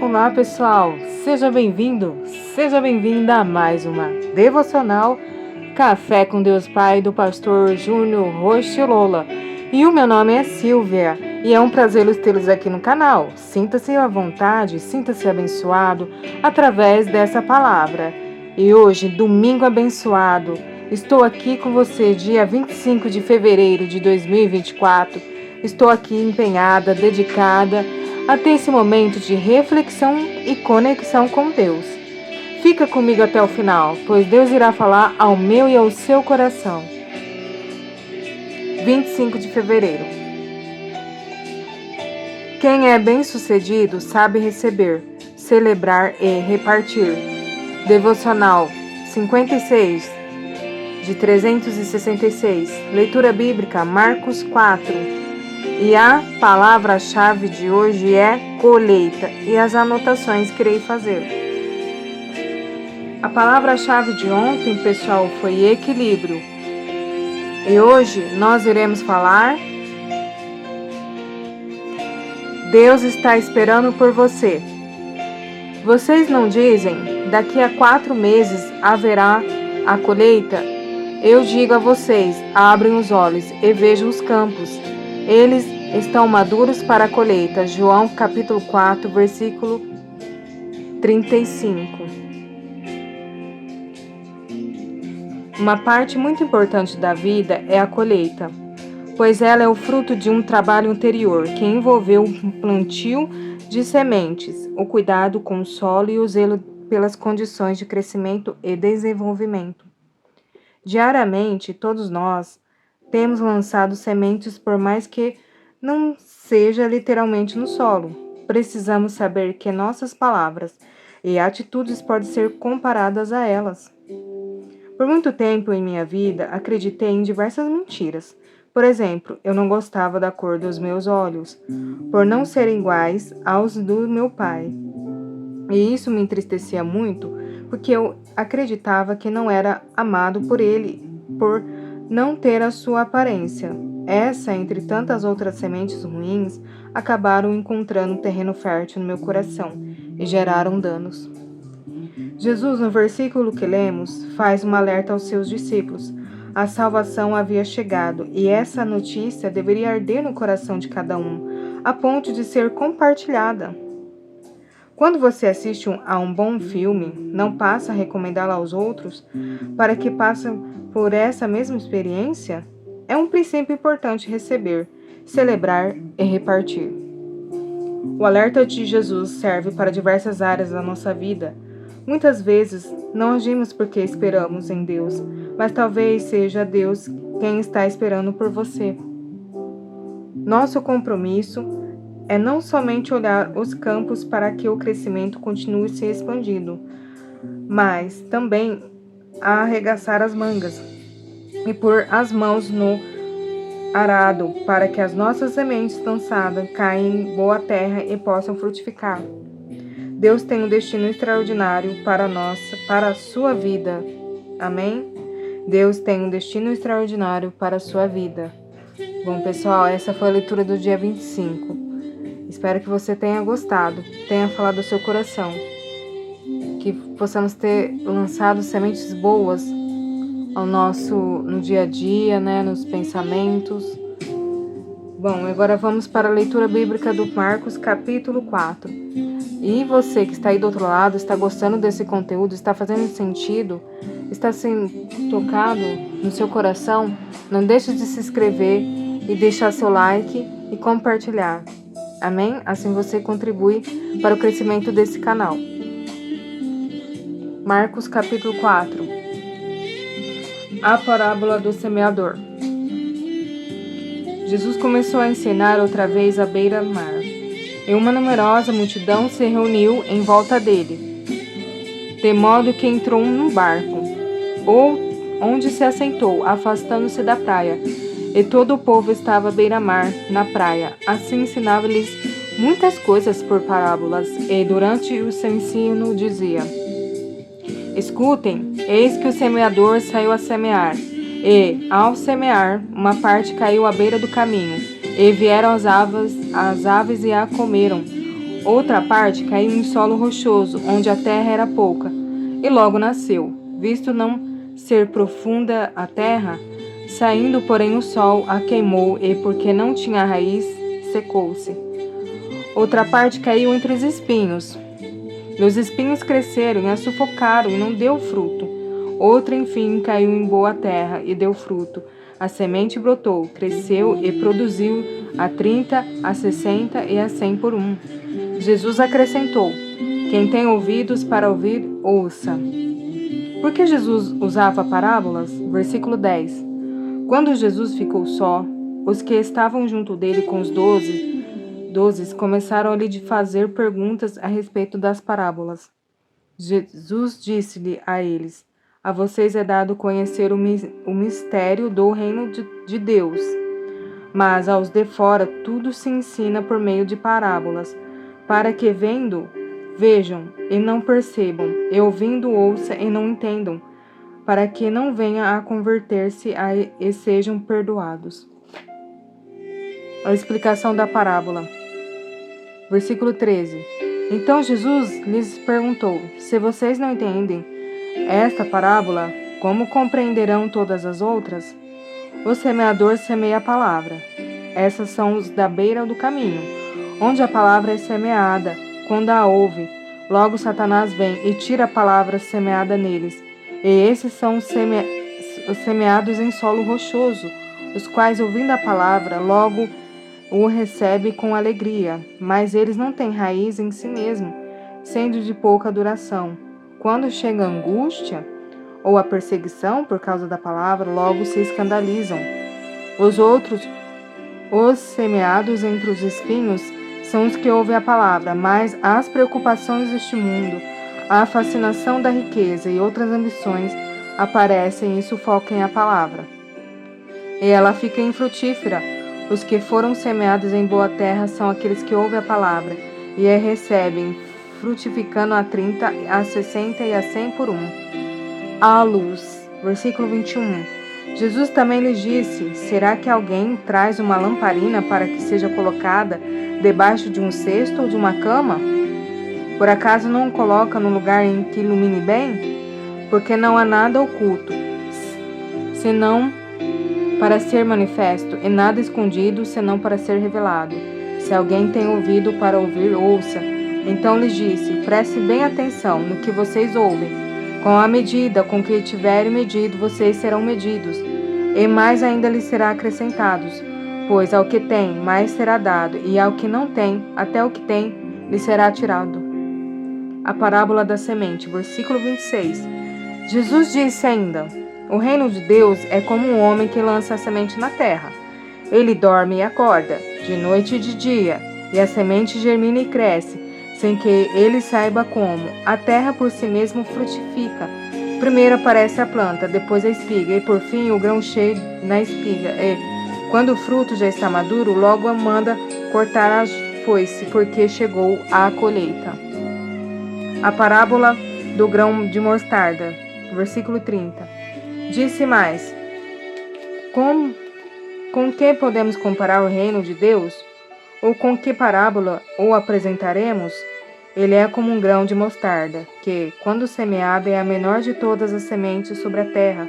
Olá pessoal, seja bem-vindo, seja bem-vinda a mais uma devocional Café com Deus Pai do pastor Júnior Rostilola. E o meu nome é Silvia e é um prazer tê-los aqui no canal. Sinta-se à vontade, sinta-se abençoado através dessa palavra. E hoje, domingo abençoado, estou aqui com você dia 25 de fevereiro de 2024. Estou aqui empenhada, dedicada a ter esse momento de reflexão e conexão com Deus. Fica comigo até o final, pois Deus irá falar ao meu e ao seu coração. 25 de fevereiro. Quem é bem-sucedido sabe receber, celebrar e repartir. Devocional 56 de 366. Leitura bíblica Marcos 4. E a palavra-chave de hoje é colheita, e as anotações que irei fazer. A palavra-chave de ontem, pessoal, foi equilíbrio. E hoje nós iremos falar: Deus está esperando por você. Vocês não dizem, daqui a 4 meses haverá a colheita? Eu digo a vocês, abrem os olhos e vejam os campos. Eles estão maduros para a colheita. João capítulo 4, versículo 35. Uma parte muito importante da vida é a colheita, pois ela é o fruto de um trabalho anterior que envolveu o plantio de sementes, o cuidado com o solo e o zelo pelas condições de crescimento e desenvolvimento. Diariamente, todos nós temos lançado sementes, por mais que não seja literalmente no solo. Precisamos saber que nossas palavras e atitudes podem ser comparadas a elas. Por muito tempo em minha vida, acreditei em diversas mentiras. Por exemplo, eu não gostava da cor dos meus olhos, por não serem iguais aos do meu pai. E isso me entristecia muito, porque eu acreditava que não era amado por ele, por não ter a sua aparência. Essa, entre tantas outras sementes ruins, acabaram encontrando um terreno fértil no meu coração e geraram danos. Jesus, no versículo que lemos, faz um alerta aos seus discípulos. A salvação havia chegado e essa notícia deveria arder no coração de cada um, a ponto de ser compartilhada. Quando você assiste a um bom filme, não passa a recomendá-lo aos outros para que passem por essa mesma experiência? É um princípio importante receber, celebrar e repartir. O alerta de Jesus serve para diversas áreas da nossa vida. Muitas vezes não agimos porque esperamos em Deus, mas talvez seja Deus quem está esperando por você. Nosso compromisso é não somente olhar os campos para que o crescimento continue se expandindo, mas também arregaçar as mangas e pôr as mãos no arado para que as nossas sementes lançadas caiam em boa terra e possam frutificar. Deus tem um destino extraordinário para a sua vida. Amém? Deus tem um destino extraordinário para a sua vida. Bom, pessoal, essa foi a leitura do dia 25. Espero que você tenha gostado, tenha falado do seu coração, que possamos ter lançado sementes boas no dia a dia, nos pensamentos. Bom, agora vamos para a leitura bíblica do Marcos capítulo 4. E você que está aí do outro lado, está gostando desse conteúdo, está fazendo sentido, está sendo tocado no seu coração, não deixe de se inscrever e deixar seu like e compartilhar. Amém? Assim você contribui para o crescimento desse canal. Marcos capítulo 4. A parábola do semeador. Jesus começou a ensinar outra vez à beira-mar, e uma numerosa multidão se reuniu em volta dele, de modo que entrou num barco, onde se assentou, afastando-se da praia. E todo o povo estava à beira-mar, na praia. Assim ensinava-lhes muitas coisas por parábolas, e durante o seu ensino dizia: Escutem, eis que o semeador saiu a semear. E, ao semear, uma parte caiu à beira do caminho, e vieram as aves e a comeram. Outra parte caiu em solo rochoso, onde a terra era pouca, e logo nasceu. Visto não ser profunda a terra, saindo, porém, o sol a queimou, e porque não tinha raiz, secou-se. Outra parte caiu entre os espinhos. E os espinhos cresceram e a sufocaram, e não deu fruto. Outra, enfim, caiu em boa terra e deu fruto. A semente brotou, cresceu e produziu a 30, a 60 e a 100 por um. Jesus acrescentou: quem tem ouvidos para ouvir, ouça. Por que Jesus usava parábolas? Versículo 10. Quando Jesus ficou só, os que estavam junto dele com os doze começaram a lhe fazer perguntas a respeito das parábolas. Jesus disse-lhe a eles: a vocês é dado conhecer o mistério do reino de Deus, mas aos de fora tudo se ensina por meio de parábolas, para que vendo, vejam e não percebam, e ouvindo, ouçam e não entendam, para que não venha a converter-se e sejam perdoados. A explicação da parábola. Versículo 13. Então Jesus lhes perguntou: se vocês não entendem esta parábola, como compreenderão todas as outras? O semeador semeia a palavra. Essas são os da beira do caminho, onde a palavra é semeada. Quando a ouve, logo Satanás vem e tira a palavra semeada neles. E esses são os semeados em solo rochoso, os quais, ouvindo a palavra, logo o recebe com alegria, mas eles não têm raiz em si mesmo, sendo de pouca duração. Quando chega a angústia ou a perseguição por causa da palavra, logo se escandalizam. Os outros, os semeados entre os espinhos, são os que ouvem a palavra, mas as preocupações deste mundo, a fascinação da riqueza e outras ambições aparecem e sufocam a palavra, e ela fica infrutífera. Os que foram semeados em boa terra são aqueles que ouvem a palavra e a recebem, frutificando a 30, a 60 e a 100 por um. A luz. Versículo 21. Jesus também lhes disse: será que alguém traz uma lamparina para que seja colocada debaixo de um cesto ou de uma cama? Por acaso não coloca no lugar em que ilumine bem? Porque não há nada oculto, senão para ser manifesto, e nada escondido, senão para ser revelado. Se alguém tem ouvido para ouvir, ouça. Então lhes disse: preste bem atenção no que vocês ouvem. Com a medida com que tiverem medido, vocês serão medidos, e mais ainda lhes será acrescentados. Pois ao que tem, mais será dado, e ao que não tem, até o que tem, lhe será tirado. A parábola da semente, versículo 26. Jesus disse ainda: o reino de Deus é como um homem que lança a semente na terra. Ele dorme e acorda, de noite e de dia, e a semente germina e cresce, sem que ele saiba como. A terra por si mesma frutifica. Primeiro aparece a planta, depois a espiga, e por fim o grão cheio na espiga. E, quando o fruto já está maduro, logo manda cortar a foice, porque chegou a colheita. A parábola do grão de mostarda, versículo 30. Disse mais: com que podemos comparar o reino de Deus? Ou com que parábola o apresentaremos? Ele é como um grão de mostarda, que, quando semeado, é a menor de todas as sementes sobre a terra.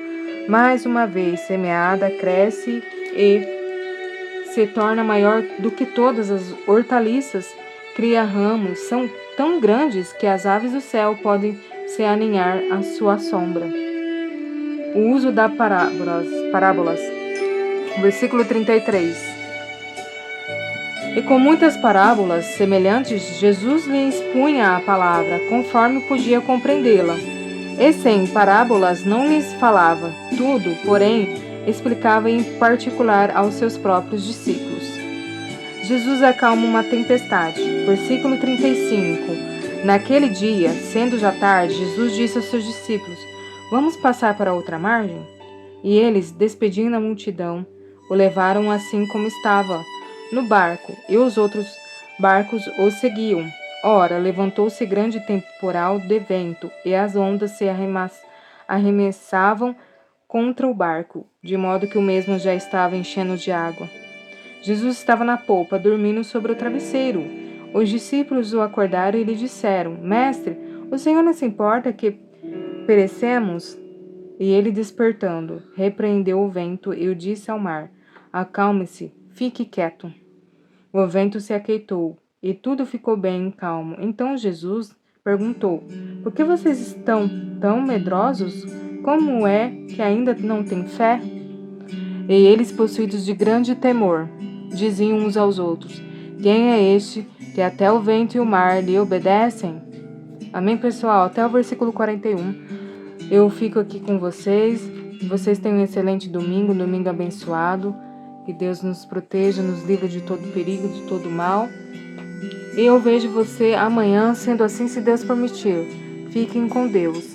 Mas, uma vez semeada, cresce e se torna maior do que todas as hortaliças, cria ramos, são tão grandes que as aves do céu podem se aninhar à sua sombra. O uso das parábolas. Versículo 33. E com muitas parábolas semelhantes, Jesus lhe expunha a palavra, conforme podia compreendê-la. E sem parábolas não lhes falava. Tudo, porém, explicava em particular aos seus próprios discípulos. Jesus acalma uma tempestade. Versículo 35. Naquele dia, sendo já tarde, Jesus disse aos seus discípulos: vamos passar para outra margem? E eles, despedindo a multidão, o levaram assim como estava, no barco, e os outros barcos o seguiam. Ora, levantou-se grande temporal de vento, e as ondas se arremessavam contra o barco, de modo que o mesmo já estava enchendo de água. Jesus estava na polpa, dormindo sobre o travesseiro. Os discípulos o acordaram e lhe disseram: Mestre, o Senhor não se importa que perecemos? E ele, despertando, repreendeu o vento e o disse ao mar: Acalme-se, fique quieto. O vento se aquietou e tudo ficou bem calmo. Então Jesus perguntou: Por que vocês estão tão medrosos? Como é que ainda não têm fé? E eles, possuídos de grande temor, diziam uns aos outros: Quem é este que até o vento e o mar lhe obedecem? Amém, pessoal? Até o versículo 41. Eu fico aqui com vocês. Vocês tenham um excelente domingo, um domingo abençoado. Que Deus nos proteja, nos livre de todo perigo, de todo mal. E eu vejo você amanhã, sendo assim, se Deus permitir. Fiquem com Deus.